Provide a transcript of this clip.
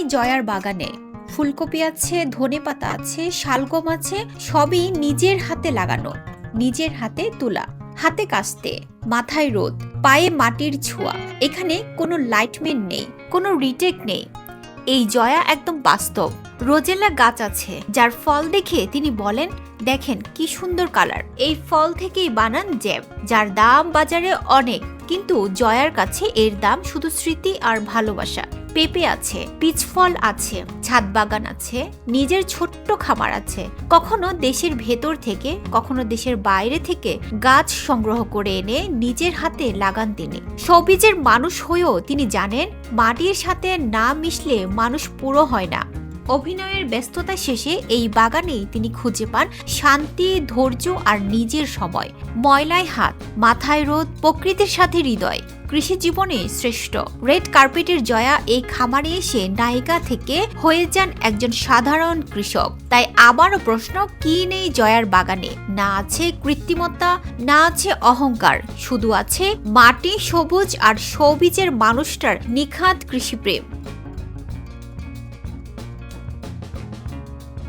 জয়ার বাগানে। ফুলকপি আছে, ধনেপাতা আছে, শালগম আছে, সবই নিজের হাতে লাগানো, নিজের হাতে তোলা, হাতে কাস্তে, মাথায় রোদ, পায়ে মাটির ছোঁয়া। এখানে কোনো লাইটম্যান নেই, কোনো রিটেক নেই। এই জয়া একদম বাস্তব। রোজেলা গাছ আছে, যার ফল দেখে তিনি বলেন, দেখেন কি সুন্দর কালার, এই ফল থেকেই বানান জ্যাম, যার দাম বাজারে অনেক, কিন্তু জয়ার কাছে এর দাম শুধু স্মৃতি আর ভালোবাসা। পেঁপে আছে, পিচ ফল আছে, ছাদ বাগান আছে, নিজের ছোট্ট খামার আছে। কখনো দেশের ভেতর থেকে, কখনো দেশের বাইরে থেকে গাছ সংগ্রহ করে এনে নিজের হাতে লাগান তিনি। সবুজের মানুষ হয়েও তিনি জানেন, মাটির সাথে না মিশলে মানুষ পুরো হয় না। অভিনয়ের ব্যস্ততা শেষে এই বাগানেই তিনি খুঁজে পান শান্তি, ধৈর্য আর নিজের সময়। ময়লায় হাত, মাথায় রোদ, প্রকৃতির সাথে হৃদয়, কৃষি জীবনে শ্রেষ্ঠ। রেড কার্পেটের জয়া এই খামারে এসে নায়িকা থেকে হয়ে যান একজন সাধারণ কৃষক। তাই আবারও প্রশ্ন, কি নেই জয়ার বাগানে? না আছে কৃত্রিমতা, না আছে অহংকার, শুধু আছে মাটি, সবুজ আর সবুজের মানুষটার নিখাত কৃষিপ্রেম।